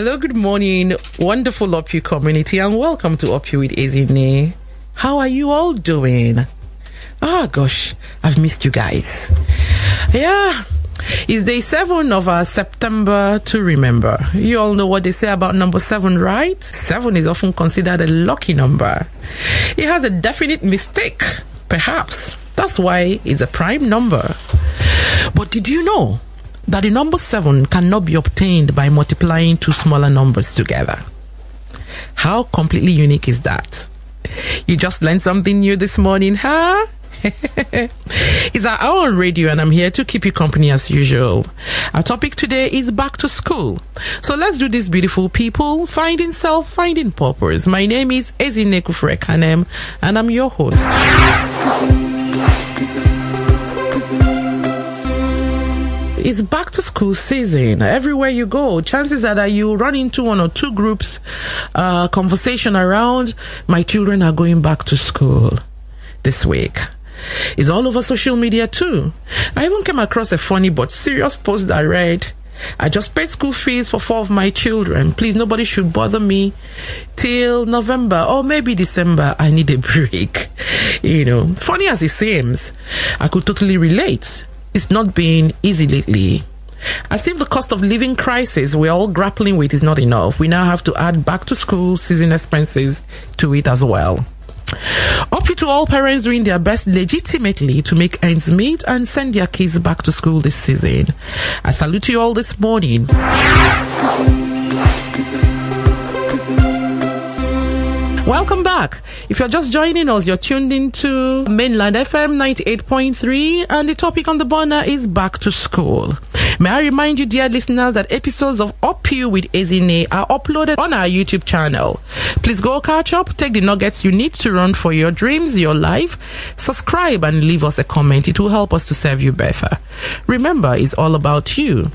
Hello, good morning, wonderful UpYou community, and welcome to UpYou with Ezinne. How are you all doing? Gosh, I've missed you guys. Yeah, it's day 7 of our September to remember. You all know what they say about number 7, right? 7 is often considered a lucky number. It has a definite mistake, perhaps. That's why it's a prime number. But did you know that the number 7 cannot be obtained by multiplying two smaller numbers together? How completely unique is that? You just learned something new this morning, huh? It's our hour on radio, and I'm here to keep you company as usual. Our topic today is back to school. So let's do this, beautiful people. Finding self, finding purpose. My name is Ezinne, and I'm your host. It's back to school season. Everywhere you go, chances are that you run into one or two groups, conversation around, my children are going back to school this week. It's all over social media too. I even came across a funny but serious post that read, I just paid school fees for 4 of my children. Please, nobody should bother me till November or maybe December. I need a break. You know, funny as it seems, I could totally relate. It's not been easy lately. As if the cost of living crisis we're all grappling with is not enough, we now have to add back to school season expenses to it as well. UpYou to all parents doing their best legitimately to make ends meet and send their kids back to school this season. I salute you all this morning. Welcome back. If you're just joining us, you're tuned into Mainland FM 98.3, and the topic on the burner is back to school. May I remind you, dear listeners, that episodes of UpYou with Ezinne are uploaded on our YouTube channel. Please go catch up, take the nuggets you need to run for your dreams, your life. Subscribe and leave us a comment. It will help us to serve you better. Remember, it's all about you.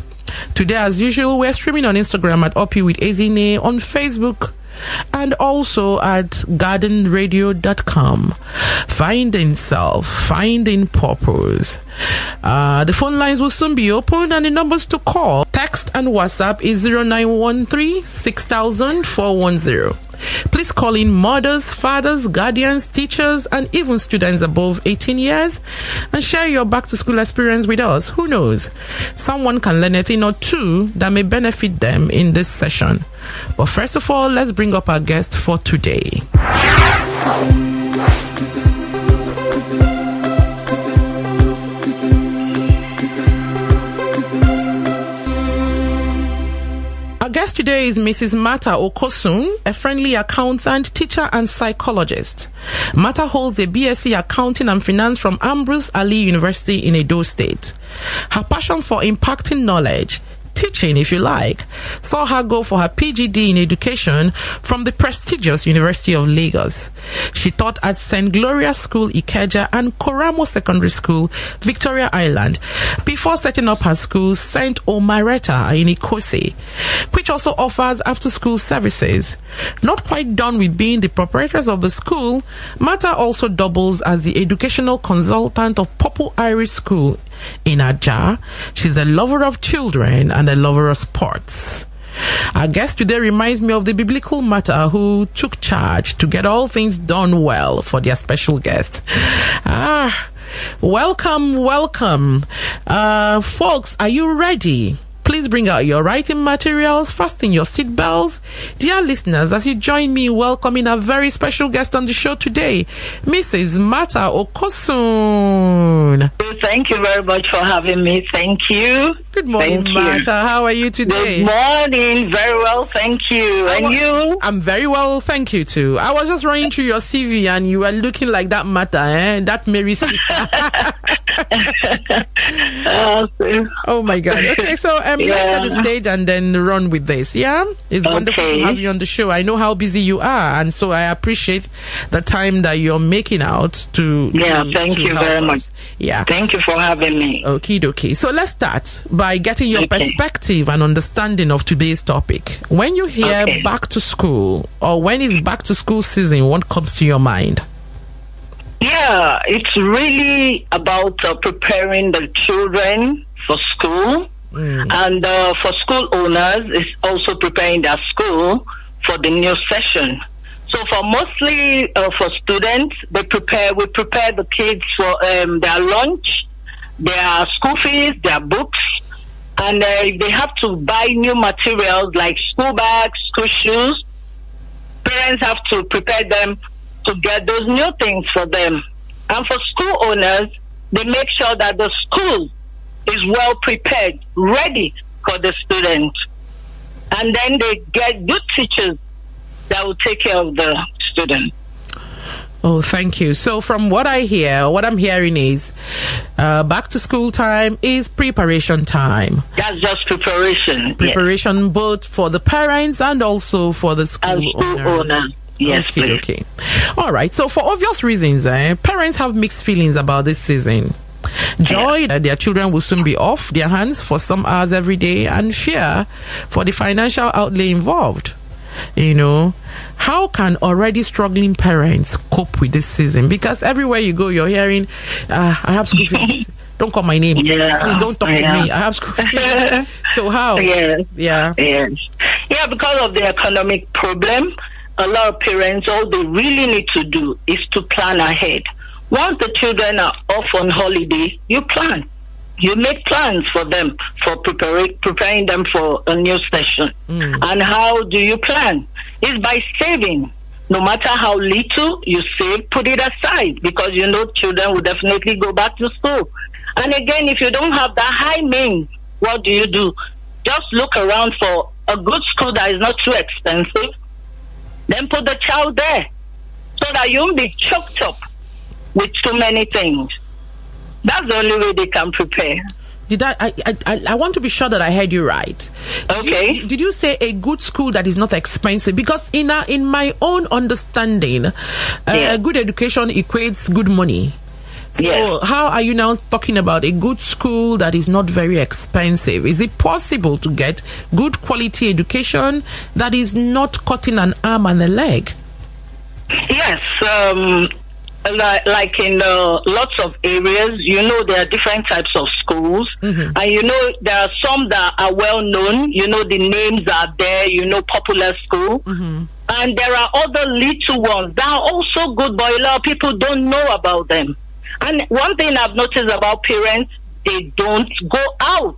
Today, as usual, we're streaming on Instagram at UpYou with Ezinne, on Facebook, and also at gardenradio.com. Finding self, finding purpose. The phone lines will soon be open, and the numbers to call, text and WhatsApp is 0913 6000 410. Please call in mothers, fathers, guardians, teachers, and even students above 18 years and share your back to school experience with us. Who knows? Someone can learn a thing or two that may benefit them in this session. But first of all, let's bring up our guest for today. Our guest today is Mrs. Mata Okosun, a friendly accountant, teacher, and psychologist. Mata holds a BSc Accounting and Finance from Ambrose Ali University in Edo State. Her passion for impacting knowledge, teaching if you like, saw her go for her PGD in education from the prestigious University of Lagos. She taught at St. Gloria School, Ikeja, and Koramo Secondary School, Victoria Island, before setting up her school, St. Omareta in Ikosi, which also offers after-school services. Not quite done with being the proprietress of the school, Mata also doubles as the educational consultant of Purple Iris School in Aja. She's a lover of children and a lover of sports. Our guest today reminds me of the biblical Mata who took charge to get all things done well for their special guest. Welcome. Folks, are you ready? Please bring out your writing materials, fasten your seatbelts. Dear listeners, as you join me in welcoming a very special guest on the show today, Mrs. Mata Okosun. Thank you very much for having me. Thank you. Good morning, Mata. How are you today? Good morning. Very well, thank you. And you? I'm very well, thank you too. I was just running through your CV and you were looking like that Mata, that Mary's sister. Oh my God. Okay, so let's set the stage and then run with this. Yeah, it's wonderful to have you on the show. I know how busy you are, and so I appreciate the time that you're making out to. Thank you very much. Yeah, thank you for having me. Okie dokie. So let's start by getting your perspective and understanding of today's topic. When you hear back to school, or when it's back to school season, what comes to your mind? Yeah, it's really about preparing the children for school. And for school owners, it's also preparing their school for the new session. So for mostly for students, we prepare the kids for their lunch, their school fees, their books, and if they have to buy new materials like school bags, school shoes, parents have to prepare them to get those new things for them. And for school owners, they make sure that the school is well prepared, ready for the student. And then they get good teachers that will take care of the student. Oh, thank you. So from what I hear, what I'm hearing is back to school time is preparation time. That's just preparation. Preparation both for the parents and also for the school owners. Yes, okay, please. Okay. All right. So for obvious reasons, parents have mixed feelings about this season. Joy that their children will soon be off their hands for some hours every day, and fear for the financial outlay involved. How can already struggling parents cope with this season? Because everywhere you go, you're hearing, I have school fees. Don't call my name. Yeah. Please don't talk to me. I have school fees. So how? Yes. Yeah. Yes. Yeah, because of the economic problem, a lot of parents, all they really need to do is to plan ahead. Once the children are off on holiday, you plan. You make plans for them, for preparing them for a new session. And how do you plan? It's by saving. No matter how little you save, put it aside, because children will definitely go back to school. And again, if you don't have that high means, what do? Just look around for a good school that is not too expensive. Then put the child there so that you won't be choked up with too many things. That's the only way they can prepare. I want to be sure that I heard you right. Okay. Did you say a good school that is not expensive? Because in my own understanding, a good education equates good money. So how are you now talking about a good school that is not very expensive? Is it possible to get good quality education that is not cutting an arm and a leg? Yes. Like in lots of areas, there are different types of schools. And there are some that are well known. The names are there, popular school. And there are other little ones that are also good, but a lot of people don't know about them. And one thing I've noticed about parents, they don't go out.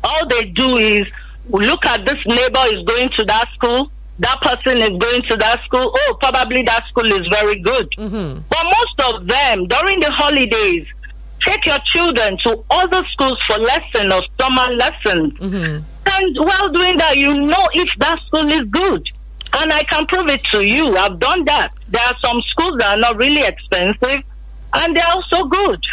All they do is look at this neighbor is going to that school. That person is going to that school. Oh, probably that school is very good. But most of them, during the holidays, take your children to other schools for lessons or summer lessons. And while doing that, if that school is good. And I can prove it to you. I've done that. There are some schools that are not really expensive, and they're also good.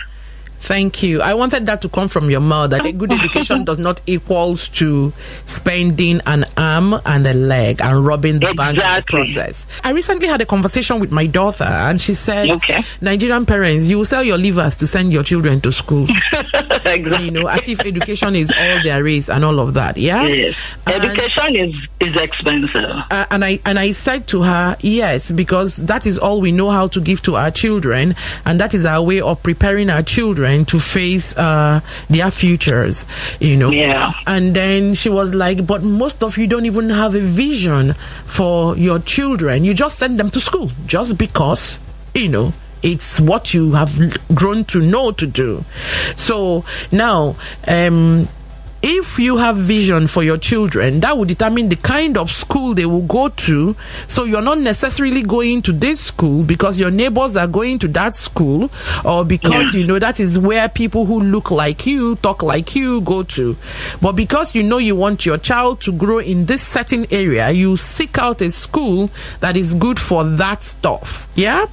Thank you. I wanted that to come from your mouth, that a good education does not equals to spending an arm and a leg and robbing the bank in the process. I recently had a conversation with my daughter, and she said, Nigerian parents, you will sell your livers to send your children to school. Exactly. As if education is all there is and all of that. Yeah. Yes. Education is expensive. And I said to her, yes, because that is all we know how to give to our children, and that is our way of preparing our children to face their futures, Yeah. And then she was like, but most of you don't even have a vision for your children. You just send them to school just because, it's what you have grown to know to do. So now, if you have vision for your children, that will determine the kind of school they will go to. So you're not necessarily going to this school because your neighbors are going to that school, or because that is where people who look like you, talk like you, go to. But because you want your child to grow in this certain area, you seek out a school that is good for that stuff. Yeah?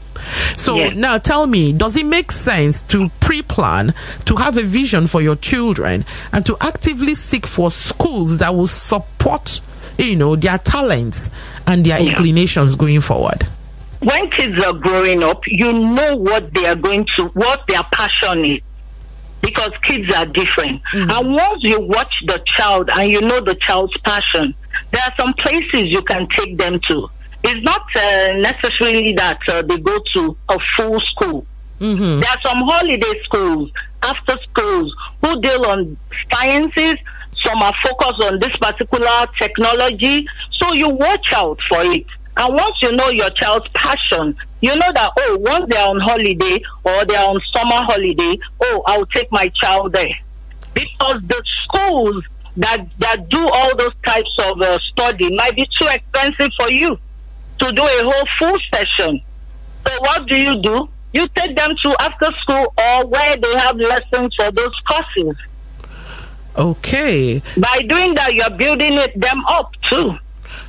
So now tell me, does it make sense to pre-plan, to have a vision for your children, and to actively seek for schools that will support, their talents and their inclinations going forward? When kids are growing up, you know what they are what their passion is, because kids are different. And once you watch the child and you know the child's passion, there are some places you can take them to. It's not necessarily that they go to a full school. There are some holiday schools, after schools, who deal on sciences, Some are focused on this particular technology. So you watch out for it. And once you know your child's passion, you know that, once they're on holiday or they're on summer holiday, I'll take my child there. Because the schools that do all those types of study might be too expensive for you to do a whole full session. So what do? You take them to after school or where they have lessons for those courses. Okay. By doing that, you're building them up too.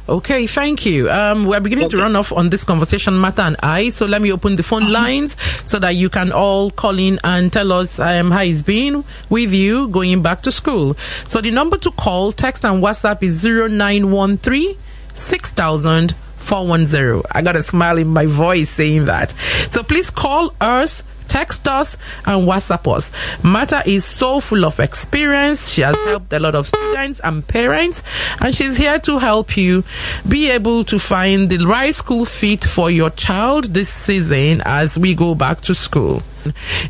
Okay, thank you. We're beginning to run off on this conversation, Martha and I. So let me open the phone lines so that you can all call in and tell us how it's been with you going back to school. So the number to call, text and WhatsApp is 0913 6000 410. I got a smile in my voice saying that. So please call us, text us, and WhatsApp us. Martha is so full of experience. She has helped a lot of students and parents, and she's here to help you be able to find the right school fit for your child this season as we go back to school.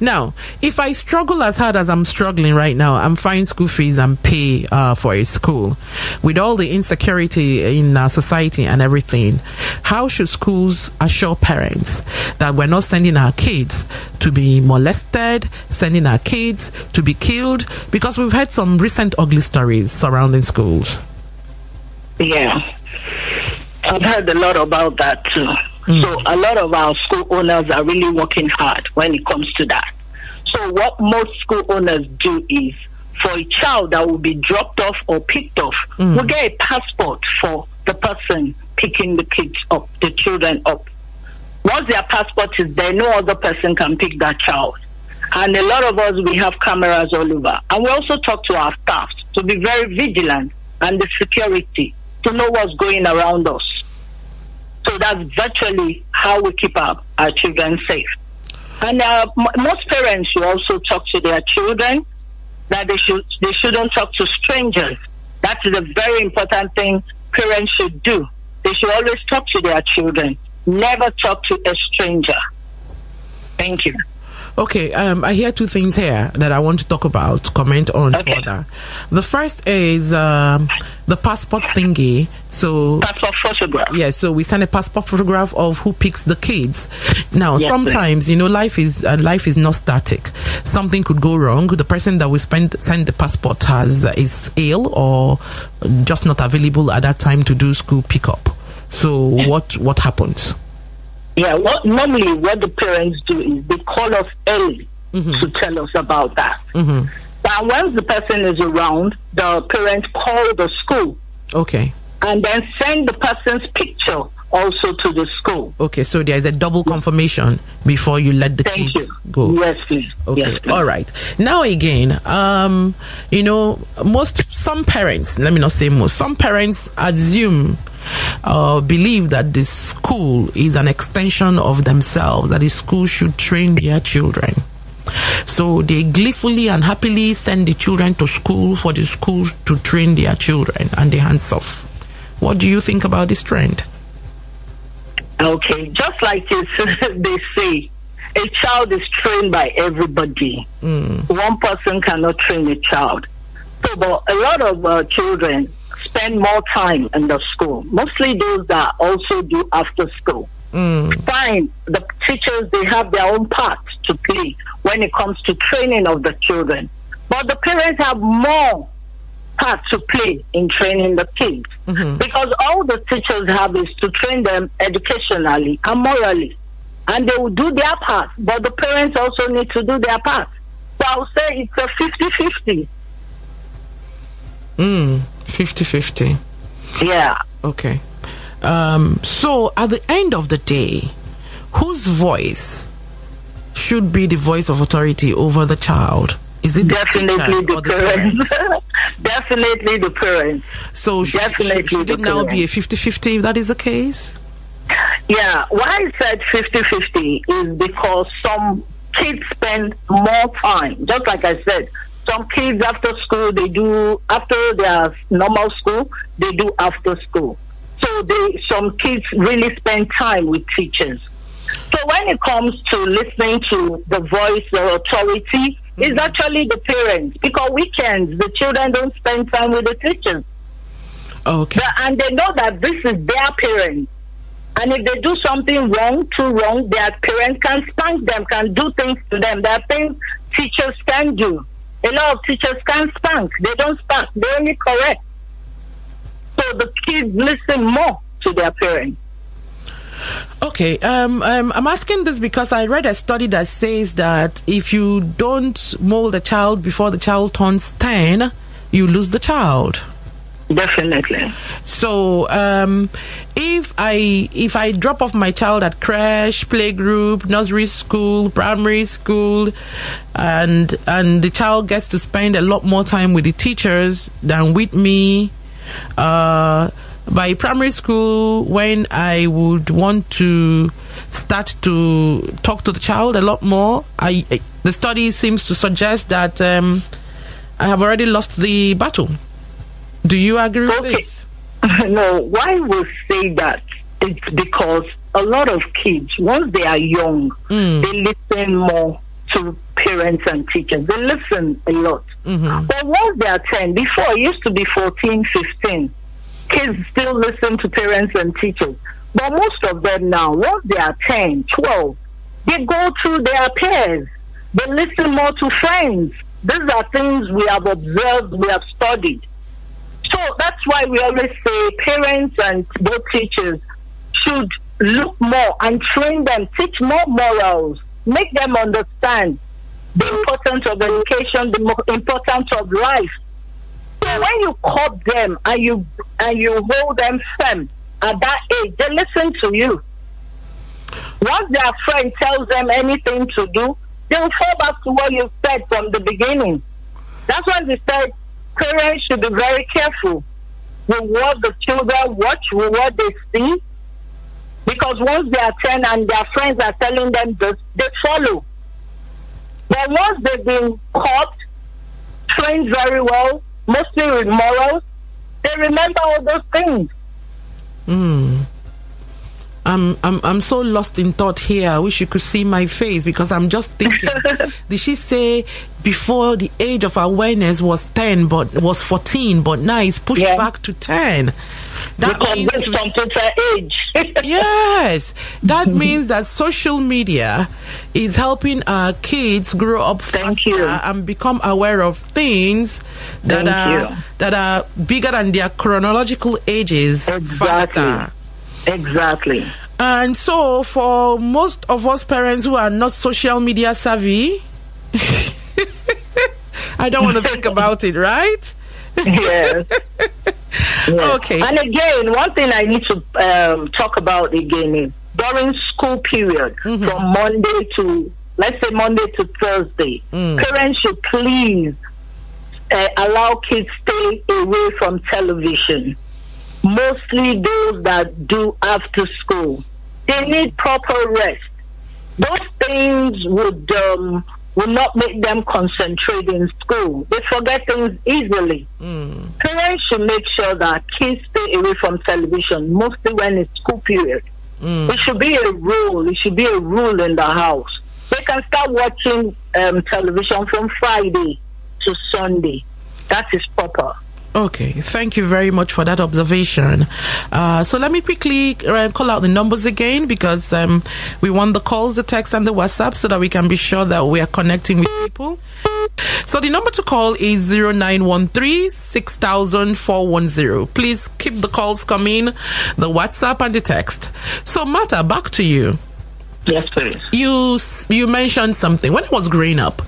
Now, if I struggle as hard as I'm struggling right now, I'm finding school fees and pay for a school. With all the insecurity in our society and everything, how should schools assure parents that we're not sending our kids to be molested, sending our kids to be killed? Because we've had some recent ugly stories surrounding schools. Yeah, I've heard a lot about that too. So a lot of our school owners are really working hard when it comes to that. So what most school owners do is, for a child that will be dropped off or picked off, we'll get a passport for the person picking the kids up, the children up. Once their passport is there, no other person can pick that child. And a lot of us, we have cameras all over. And we also talk to our staff to be very vigilant and the security to know what's going around us. So that's virtually how we keep our children safe. And most parents should also talk to their children that they shouldn't talk to strangers. That is a very important thing parents should do. They should always talk to their children. Never talk to a stranger. Thank you. Okay, I hear two things here that I want to talk about, comment on further. The first is the passport thingy. So passport photograph. Yeah, so we send a passport photograph of who picks the kids. Now, sometimes, please. Life is not static. Something could go wrong. The person that we send the passport is ill or just not available at that time to do school pickup. So what happens? Yeah, normally what the parents do is they call us early to tell us about that. But once the person is around, the parents call the school. Okay. And then send the person's picture also to the school. Okay, so there is a double confirmation before you let the kids go. Yes, please. Okay, yes, please. All right. Now again, some parents, let me not say most, some parents assume believe that the school is an extension of themselves, that the school should train their children. So they gleefully and happily send the children to school for the schools to train their children, and they hands off. What do you think about this trend? Okay, just like they say, a child is trained by everybody. One person cannot train a child. So, but a lot of children spend more time in the school, mostly those that also do after school. Fine, the teachers, they have their own part to play when it comes to training of the children. But the parents have more part to play in training the kids. Because all the teachers have is to train them educationally and morally. And they will do their part, but the parents also need to do their part. So I would say it's a 50-50. 50-50. Yeah. Okay. So at the end of the day, whose voice should be the voice of authority over the child? Is it definitely the parents? Definitely the parents. So should it now be a 50-50 if that is the case? Yeah. Why I said 50-50 is because some kids spend more time. Just like I said, some kids after school, after their normal school, they do after school. So some kids really spend time with teachers. So when it comes to listening to the voice of authority, It's actually the parents, because weekends the children don't spend time with the teachers. Okay. And they know that this is their parents. And if they do something too wrong, their parents can spank them, can do things to them. There are things teachers can do. A lot of teachers can spank. They don't spank. They only correct. So the kids listen more to their parents. Okay, I'm asking this because I read a study that says that if you don't mold a child before the child turns 10, you lose the child. Definitely. So, if I drop off my child at creche, playgroup, nursery school, primary school, and the child gets to spend a lot more time with the teachers than with me, by primary school, when I would want to start to talk to the child a lot more, the study seems to suggest that I have already lost the battle. Do you agree with this? No, why we say that? It's because a lot of kids, once they are young, they listen more to parents and teachers. They listen a lot. But once they are 10, before it used to be 14, 15, kids still listen to parents and teachers. But most of them now, once they are 10, 12, they go through their peers. They listen more to friends. These are things we have observed, we have studied. So that's why we always say parents and both teachers should look more and train them, teach more morals, make them understand the importance of education, the importance of life. So when you court them and you hold them firm at that age, they listen to you. Once their friend tells them anything to do, they will fall back to what you said from the beginning. That's why we said parents should be very careful with what the children watch, with what they see, because once they are 10 and their friends are telling them this, they follow. But once they've been caught, trained very well, mostly with morals, they remember all those things. I'm so lost in thought here. I wish you could see my face, because I'm just thinking, did she say before the age of awareness was 10 but was 14, but now it's pushed back to 10? That means computer age. Yes, that means that social media is helping our kids grow up faster and become aware of things that are bigger than their chronological ages. Faster. Exactly. And so for most of us parents who are not social media savvy, I don't want to think about it, right? Yes. Okay. And again, one thing I need to talk about again is during school period, from Monday to, let's say Monday to Thursday, parents should please allow kids stay away from television. Mostly those that do after school. They need proper rest. Those things would not make them concentrate in school. They forget things easily. Parents should make sure that kids stay away from television, mostly when it's school period. It should be a rule. It should be a rule in the house. They can start watching television from Friday to Sunday. That is proper. Okay, thank you very much for that observation. So let me quickly call out the numbers again, because we want the calls, the text, and the WhatsApp, so that we can be sure that we are connecting with people. So the number to call is 0913-6000-410. Please keep the calls coming, the WhatsApp and the text. So Martha, back to you. Yes, please. You mentioned something. When I was growing up,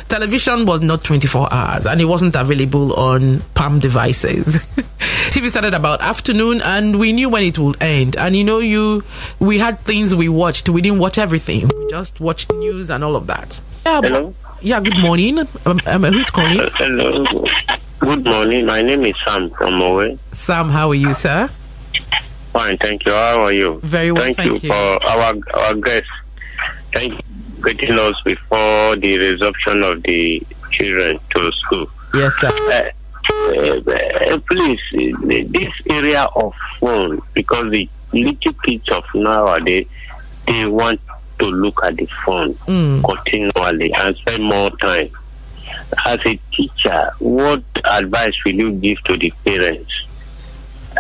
television was not 24 hours and it wasn't available on palm devices. TV started about afternoon and we knew when it would end. And we had things we watched. We didn't watch everything. We just watched news and all of that. Hello? Good morning. Who's calling? Hello. Good morning. My name is Sam from Owe. Sam, how are you, sir? Fine, thank you. How are you? Very well, thank you. For our guest. Thank you for getting us before the resumption of the children to school. Yes, sir. Please, this area of phone, because the little kids of nowadays, they want to look at the phone continually and spend more time. as a teacher, what advice will you give to the parents?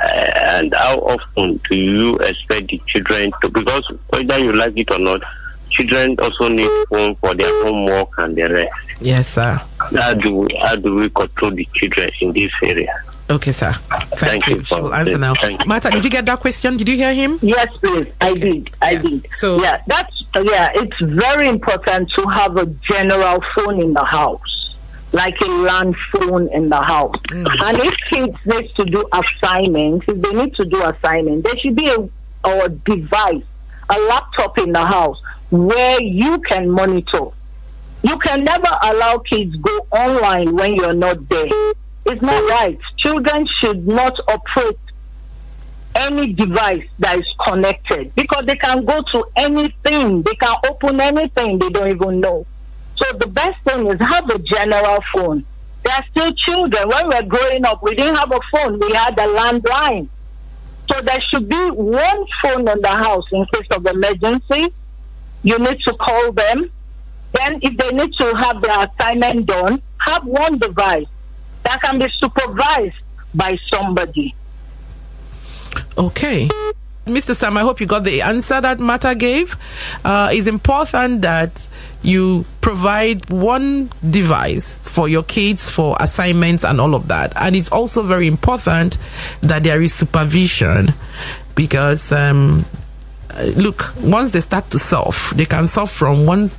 And how often do you expect the children to, because whether you like it or not, children also need phone for their homework and the rest. Yes, sir. How do we control the children in this area? Okay, sir. Thank you. She will answer now. Martha, did you get that question? Did you hear him? Yes, please. I did. I did. So it's very important to have a general phone in the house, like a land phone in the house. And if kids need to do assignments, there should be a device, a laptop in the house where you can monitor. You can never allow kids go online when you're not there. It's not right. Children should not operate any device that is connected, because they can go to anything. They can open anything they don't even know. So the best thing is have a general phone. There are still children. When we were growing up, we didn't have a phone. We had a landline. So there should be one phone in the house in case of emergency. You need to call them. Then if they need to have their assignment done, have one device that can be supervised by somebody. Okay. Mr. Sam, I hope you got the answer that Martha gave. It's important that you provide one device for your kids for assignments and all of that. And it's also very important that there is supervision, because, look, once they start to solve, they can solve from one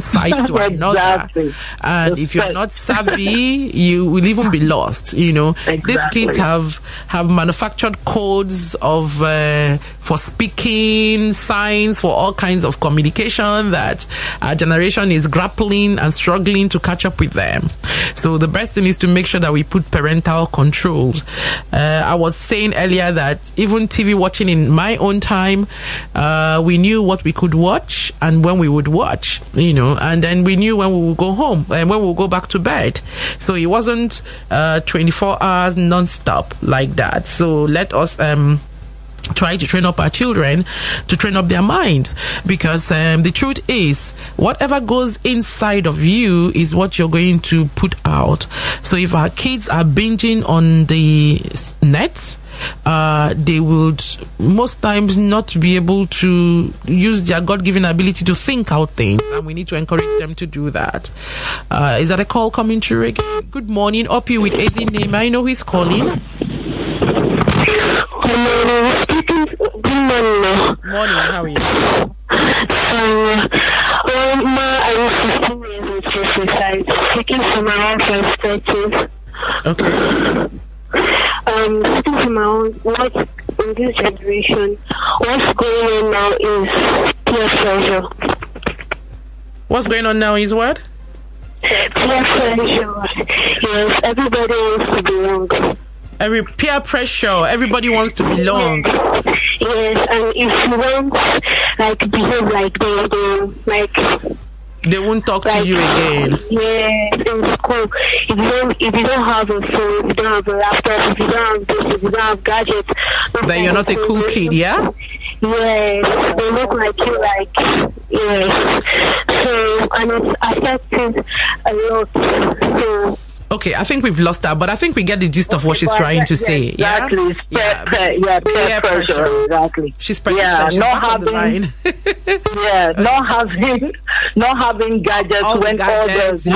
side to another. Exactly. And if you're not savvy, you will even be lost. Exactly. These kids have manufactured codes of for speaking, signs, for all kinds of communication that our generation is grappling and struggling to catch up with them. So the best thing is to make sure that we put parental controls. I was saying earlier that even TV watching in my own time, we knew what we could watch and when we would watch. And then we knew when we would go home and when we would go back to bed. So it wasn't 24 hours non-stop like that. So let us try to train up our children to train up their minds, because the truth is, whatever goes inside of you is what you're going to put out. So if our kids are binging on the net, they would most times not be able to use their God-given ability to think out things, and we need to encourage them to do that. Is that a call coming through again? Good morning, Uppy with Ezinne. May I know who is calling? Good morning. Morning, how are you? I was 16 years old, to be precise, speaking from my own perspective. Okay. Speaking from my own, what in this generation, what's going on now is peer pressure. What's going on now is what? Peer pressure. Yes, everybody wants to belong. Peer pressure. Everybody wants to belong. Yes, and if you don't behave like they won't talk to you again. Yeah, in school. If you don't have a phone, if you don't have a laptop, if you don't have this, if you don't have gadgets, then you're not a cool kid, yeah? Yes, they look like you, yes. So, and it's affecting a lot. So, okay, I think we've lost her, but I think we get the gist of what she's trying to say. Exactly. Peer pressure. Exactly. She's not having not having gadgets all when gadgets,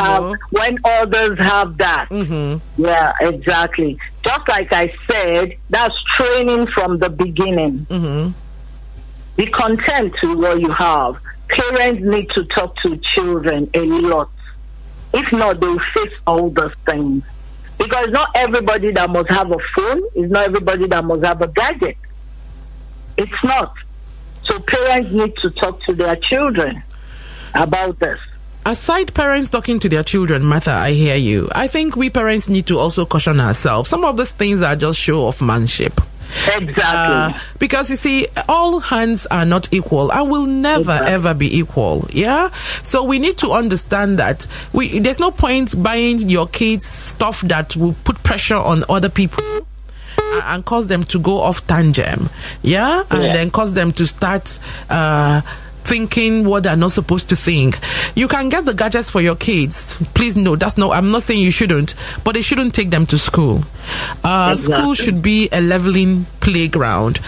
others have that. Mm-hmm. Yeah, exactly. Just like I said, that's training from the beginning. Mm-hmm. Be content with what you have. Parents need to talk to children a lot. If not, they will face all those things. Because not everybody that must have a phone is not everybody that must have a gadget. It's not. So parents need to talk to their children about this. Aside parents talking to their children, Martha, I hear you. I think we parents need to also caution ourselves. Some of those things are just show of manship. Exactly. Because you see, all hands are not equal and will never ever be equal. Yeah. So we need to understand that there's no point buying your kids stuff that will put pressure on other people and cause them to go off tangent. Yeah. And then cause them to start thinking what they're not supposed to think. You can get the gadgets for your kids. Please no, I'm not saying you shouldn't, but they shouldn't take them to school. Exactly. School should be a leveling playground.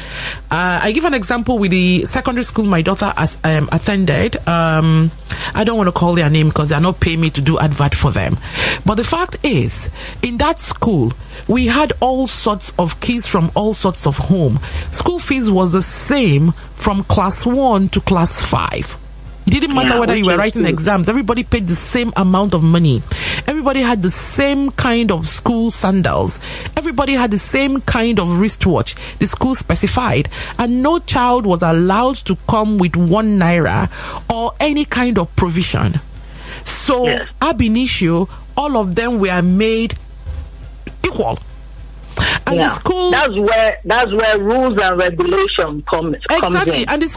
I give an example with the secondary school my daughter attended. I don't want to call their name because they're not paying me to do advert for them. But the fact is, in that school, we had all sorts of kids from all sorts of home. School fees was the same from class 1 to class 5. It didn't matter whether you were writing exams. Everybody paid the same amount of money. Everybody had the same kind of school sandals. Everybody had the same kind of wristwatch the school specified. And no child was allowed to come with 1 naira or any kind of provision. So, ab initio, all of them were made equal. And the school, that's where rules and regulation come exactly in. And the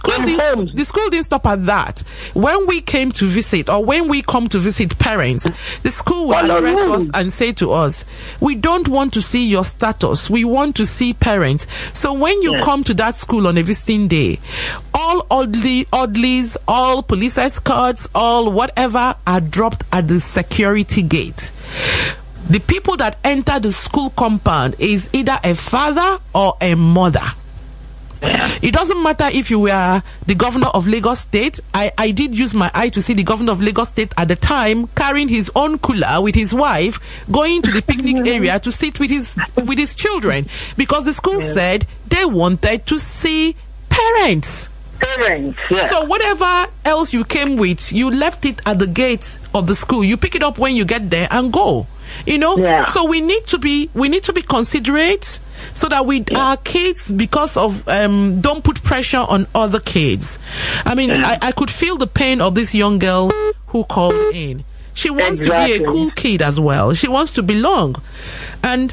school didn't stop at that. When we came to visit, or when we come to visit parents, the school will address us and say to us, we don't want to see your status, we want to see parents. So when you come to that school on a visiting day, all oddlies, all police escorts, all whatever are dropped at the security gate. The people that enter the school compound is either a father or a mother. It doesn't matter if you were the governor of Lagos State. I did use my eye to see the governor of Lagos State at the time carrying his own cooler with his wife, going to the picnic area to sit with his children, because the school said they wanted to see parents. So whatever else you came with, you left it at the gate of the school. You pick it up when you get there and go. So we need to be considerate so that our kids, because of don't put pressure on other kids. I mean, I could feel the pain of this young girl who called in. She wants to be a cool kid as well. She wants to belong. And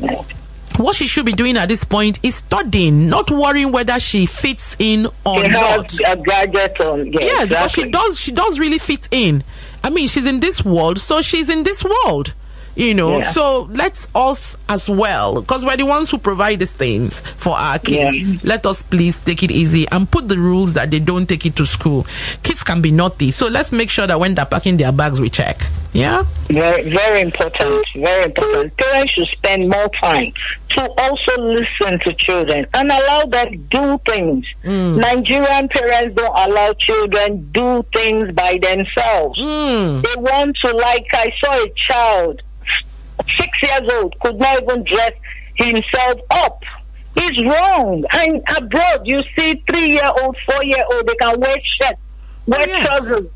what she should be doing at this point is studying, not worrying whether she fits in or not. A gadget on. Because she does really fit in. I mean, she's in this world, so she's in this world. So let's us as well, because we're the ones who provide these things for our kids. Let us please take it easy and put the rules that they don't take it to school. Kids can be naughty, so let's make sure that when they're packing their bags, we check. Very, very important. Very important. Parents should spend more time to also listen to children and allow them do things. Nigerian parents don't allow children do things by themselves. They want to, like I saw a child, 6 years old, could not even dress himself up. It's wrong. And abroad, you see 3-year-old, 4-year-old, they can wear shirts, wear trousers,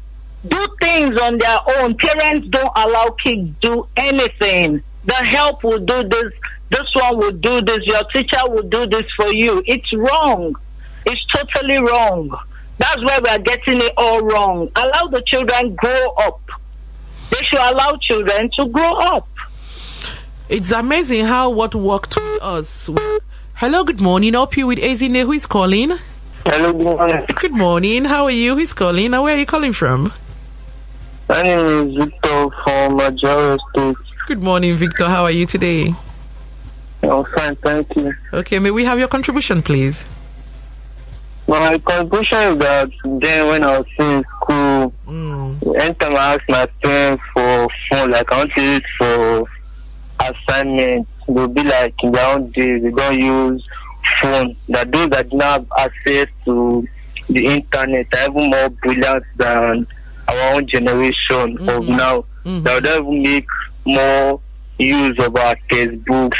do things on their own. Parents don't allow kids do anything. The help will do this. This one will do this. Your teacher will do this for you. It's wrong. It's totally wrong. That's why we are getting it all wrong. Allow the children grow up. They should allow children to grow up. It's amazing how what worked with us. Hello, good morning. Up you with Ezinne. Who is calling? Hello, good morning. Good morning. How are you? Who's calling? And where are you calling from? My name is Victor from Major State. Good morning, Victor. How are you today? I'm fine, thank you. Okay, may we have your contribution, please? My contribution is that then when I was in school, anytime I asked my parents for phone, like I want to use it for assignments, they'll be like in their own days, they don't use phone. That those that don't have access to the internet are even more brilliant than our own generation of now. That would even make more use of our textbooks.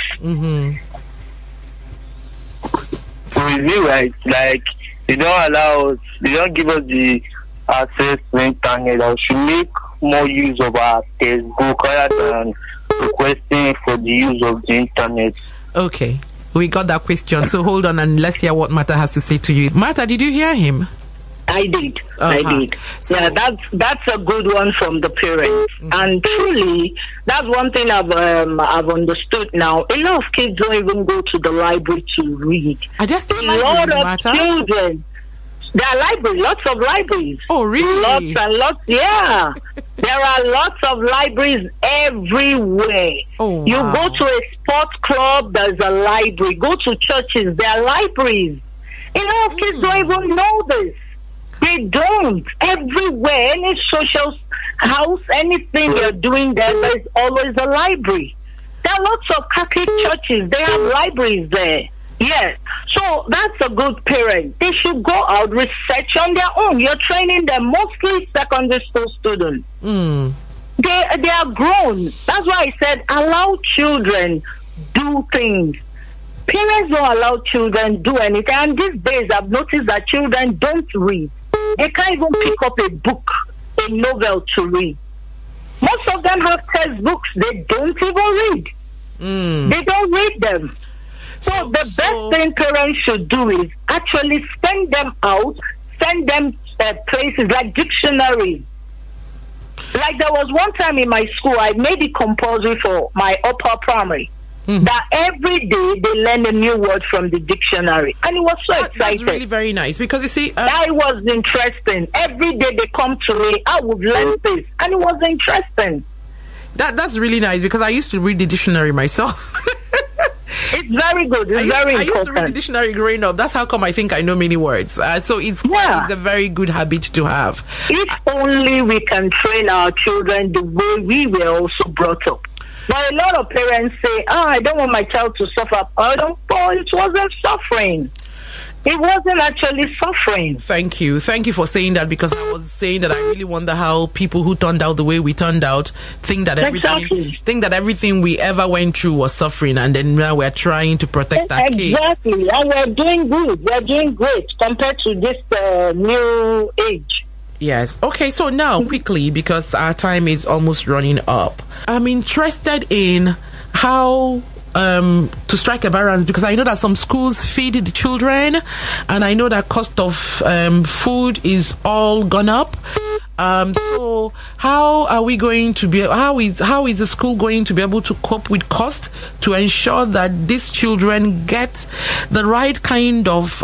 So is it right? Like they don't allow us, they don't give us the access to internet. I should make more use of our textbook rather than requesting for the use of the internet. Okay, we got that question. So hold on and let's hear what Martha has to say to you. Martha, did you hear him? I did. I did. So, that's a good one from the parents. And truly, that's one thing I've understood now. A lot of kids don't even go to the library to read. Are there still libraries, Martha? Children. There are libraries, lots of libraries. Oh, really? Lots and lots, yeah. There are lots of libraries everywhere. Oh, wow. You go to a sports club, there's a library. Go to churches, there are libraries. A lot of kids don't even know this. They don't. Everywhere, any social house, anything you're doing there's always a library. There are lots of Catholic churches. They have libraries there. Yes. So that's a good parent. They should go out, research on their own. You're training them, mostly secondary school students. They are grown. That's why I said allow children do things. Parents don't allow children do anything. And these days I've noticed that children don't read. They can't even pick up a book, a novel to read. Most of them have textbooks. They don't even read. They don't read them. So the best thing parents should do is actually send them out, send them places like dictionaries. Like there was one time in my school, I made it compulsory for my upper primary that every day they learn a new word from the dictionary. And it was so exciting. That's really very nice because you see... that was interesting. Every day they come to me, I would learn this. And it was interesting. That's really nice because I used to read the dictionary myself. It's very good. It's very important. I used to read the dictionary growing up. That's how come I think I know many words. So it's a very good habit to have. If only we can train our children the way we were also brought up. But a lot of parents say, I don't want my child to suffer. It wasn't suffering. It wasn't actually suffering. Thank you for saying that because I was saying that I really wonder how people who turned out the way we turned out think that everything we ever went through was suffering, and then now we're trying to protect our kids. Exactly, and we're doing good. We're doing great compared to this new age. Yes. Okay, so now quickly, because our time is almost running up, I'm interested in how to strike a balance, because I know that some schools feed the children, and I know that cost of food is all gone up. So how are we going to be? How is the school going to be able to cope with cost to ensure that these children get the right kind of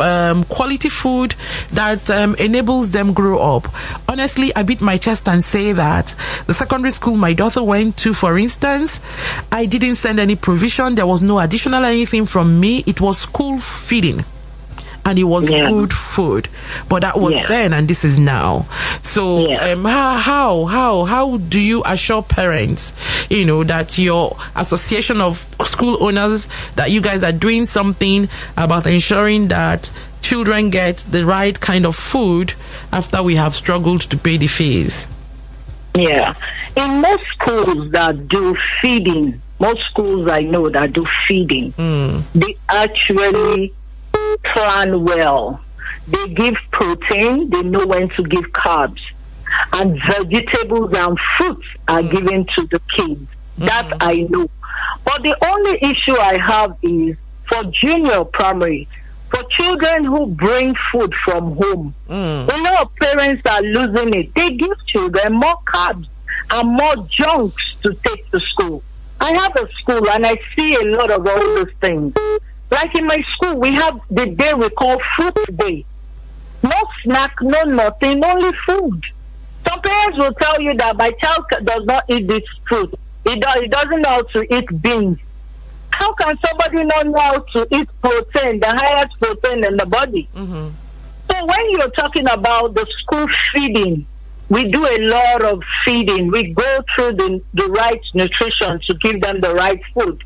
quality food that enables them grow up? Honestly, I beat my chest and say that the secondary school my daughter went to, for instance, I didn't send any provision. There was no additional anything from me. It was school feeding. And it was good food, but that was then, and this is now. So, how do you assure parents, that your association of school owners, that you guys are doing something about ensuring that children get the right kind of food after we have struggled to pay the fees? Yeah, in most schools that do feeding, most schools I know that do feeding, they actually plan well. They give protein, they know when to give carbs, and vegetables and fruits are given to the kids. That I know. But the only issue I have is for junior primary, for children who bring food from home. A lot of parents are losing it. They give children more carbs and more junks to take to school. I have a school and I see a lot of all those things. Like in my school, we have the day we call Fruit Day. No snack, no nothing, only food. Some parents will tell you that my child does not eat this fruit. He doesn't know how to eat beans. How can somebody not know how to eat protein, the highest protein in the body? So when you're talking about the school feeding, we do a lot of feeding. We go through the right nutrition to give them the right food.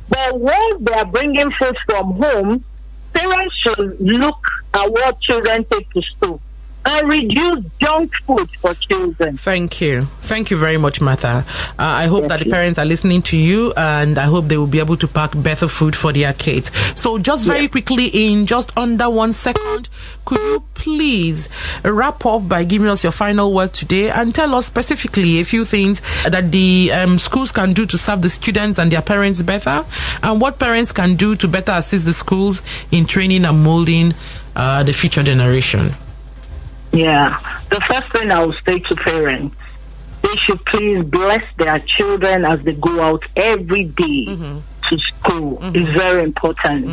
But when they are bringing food from home, parents should look at what children take to school and reduce junk food for children. Thank you very much, Martha. I hope that the parents are listening to you, and I hope they will be able to pack better food for their kids. So just very quickly, in just under 1 second, could you please wrap up by giving us your final word today and tell us specifically a few things that the schools can do to serve the students and their parents better, and what parents can do to better assist the schools in training and molding the future generation? Yeah, the first thing I will say to parents, they should please bless their children as they go out every day to school. It's very important.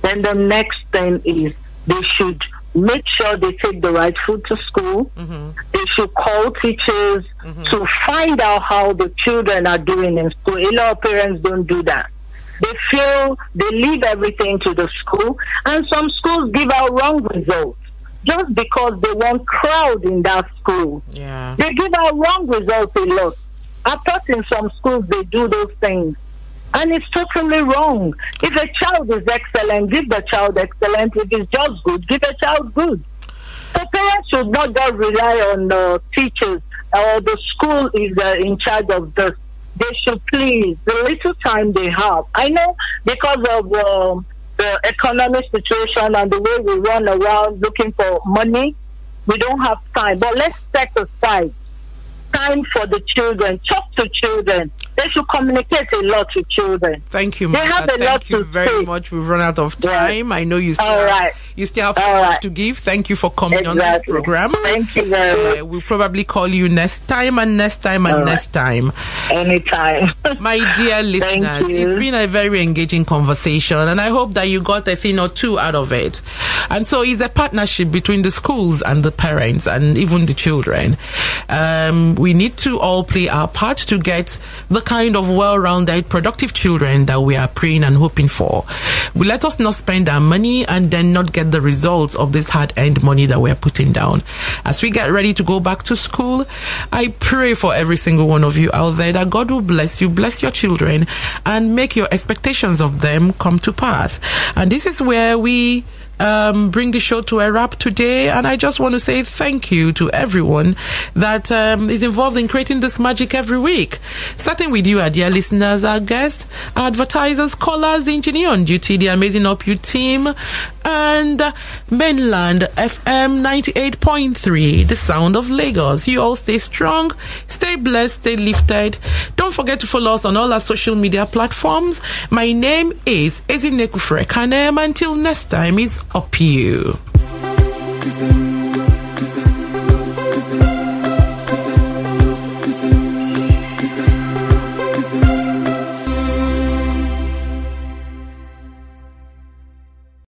Then the next thing is they should make sure they take the right food to school. They should call teachers to find out how the children are doing in school. A lot of parents don't do that. They feel they leave everything to the school, and some schools give out wrong results. just because they want crowd in that school. Yeah. They give out wrong results a lot. I thought in some schools they do those things. And it's totally wrong. If a child is excellent, give the child excellent. If it's just good, give a child good. So parents should not just rely on teachers or the school is in charge of this. They should please, the little time they have. I know because of the economic situation and the way we run around looking for money, we don't have time. But let's set aside time for the children. Talk to children. They should communicate a lot to children. Thank you, They have a lot Thank you to very say. much. We've run out of time. Yes. I know you still All have, right. you still have so All much right. to give. Thank you for coming on the Exactly. program. Thank you very much. We'll probably call you next time and next time and All next time. Anytime. My dear listeners, you. it's been a very engaging conversation, and I hope that you got a thing or two out of it. And so it's a partnership between the schools and the parents and even the children. We need to all play our part to get the kind of well-rounded, productive children that we are praying and hoping for. Let us not spend our money and then not get the results of this hard-earned money that we're putting down. As we get ready to go back to school, I pray for every single one of you out there that God will bless you, bless your children, and make your expectations of them come to pass. And this is where we bring the show to a wrap today, and I just want to say thank you to everyone that is involved in creating this magic every week. Starting with you, our dear listeners, our guests, our advertisers, callers, the engineer on duty, the amazing UpYou team, and Mainland FM 98.3, the sound of Lagos. You all stay strong, stay blessed, stay lifted. Don't forget to follow us on all our social media platforms. My name is Ezinne. Until next time, is UpYou.